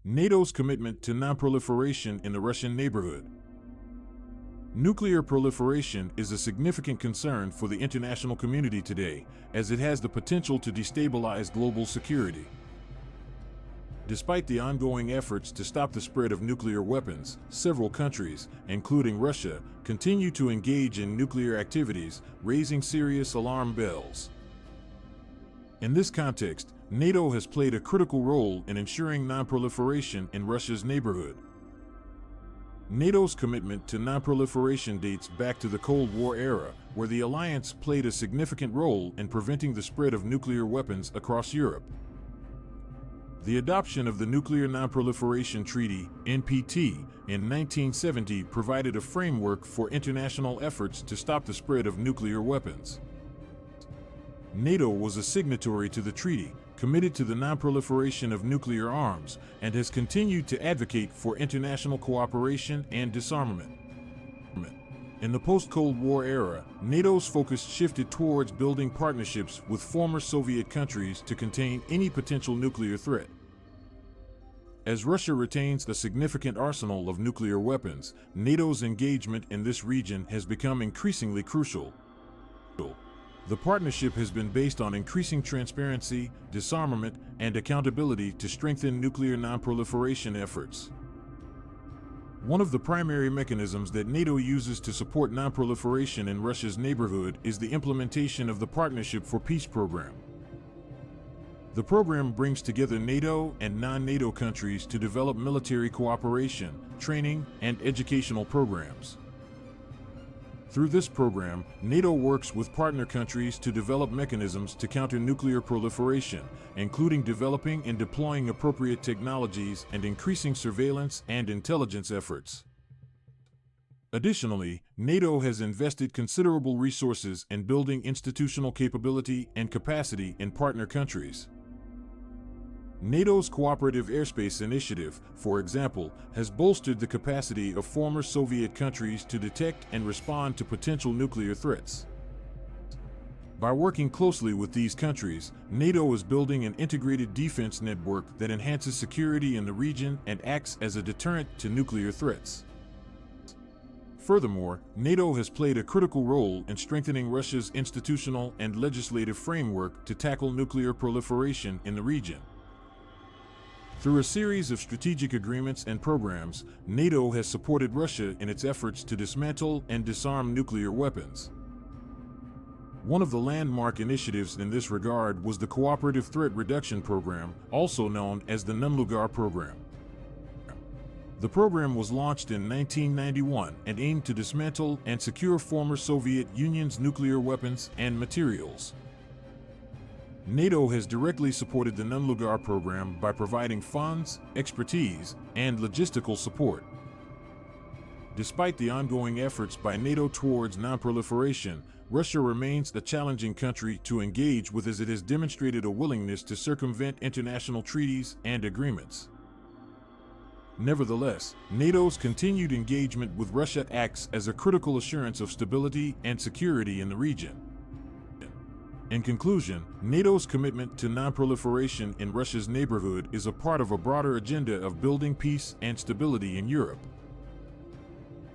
NATO's commitment to non-proliferation in the Russian neighborhood. Nuclear proliferation is a significant concern for the international community today, as it has the potential to destabilize global security. Despite the ongoing efforts to stop the spread of nuclear weapons, several countries, including Russia, continue to engage in nuclear activities, raising serious alarm bells. In this context, NATO has played a critical role in ensuring non-proliferation in Russia's neighborhood. NATO's commitment to non-proliferation dates back to the Cold War era, where the alliance played a significant role in preventing the spread of nuclear weapons across Europe. The adoption of the Nuclear Non-Proliferation Treaty, NPT, in 1970 provided a framework for international efforts to stop the spread of nuclear weapons. NATO was a signatory to the treaty, committed to the non-proliferation of nuclear arms, and has continued to advocate for international cooperation and disarmament. In the post-Cold War era, NATO's focus shifted towards building partnerships with former Soviet countries to contain any potential nuclear threat. As Russia retains a significant arsenal of nuclear weapons, NATO's engagement in this region has become increasingly crucial. The partnership has been based on increasing transparency, disarmament, and accountability to strengthen nuclear non-proliferation efforts. One of the primary mechanisms that NATO uses to support non-proliferation in Russia's neighborhood is the implementation of the Partnership for Peace program. The program brings together NATO and non-NATO countries to develop military cooperation, training, and educational programs. Through this program, NATO works with partner countries to develop mechanisms to counter nuclear proliferation, including developing and deploying appropriate technologies and increasing surveillance and intelligence efforts. Additionally, NATO has invested considerable resources in building institutional capability and capacity in partner countries. NATO's Cooperative Airspace Initiative, for example, has bolstered the capacity of former Soviet countries to detect and respond to potential nuclear threats. By working closely with these countries, NATO is building an integrated defense network that enhances security in the region and acts as a deterrent to nuclear threats. Furthermore, NATO has played a critical role in strengthening Russia's institutional and legislative framework to tackle nuclear proliferation in the region. Through a series of strategic agreements and programs, NATO has supported Russia in its efforts to dismantle and disarm nuclear weapons. One of the landmark initiatives in this regard was the Cooperative Threat Reduction Program, also known as the Nuclear Program. The program was launched in 1991 and aimed to dismantle and secure former Soviet Union's nuclear weapons and materials. NATO has directly supported the Nuclear program by providing funds, expertise, and logistical support. Despite the ongoing efforts by NATO towards non-proliferation, Russia remains a challenging country to engage with as it has demonstrated a willingness to circumvent international treaties and agreements. Nevertheless, NATO's continued engagement with Russia acts as a critical assurance of stability and security in the region. In conclusion, NATO's commitment to non-proliferation in Russia's neighborhood is a part of a broader agenda of building peace and stability in Europe.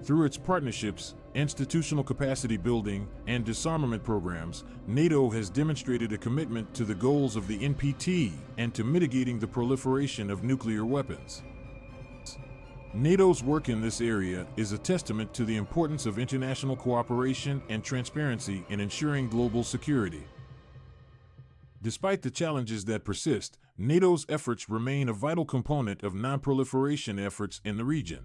Through its partnerships, institutional capacity building, and disarmament programs, NATO has demonstrated a commitment to the goals of the NPT and to mitigating the proliferation of nuclear weapons. NATO's work in this area is a testament to the importance of international cooperation and transparency in ensuring global security. Despite the challenges that persist, NATO's efforts remain a vital component of non-proliferation efforts in the region.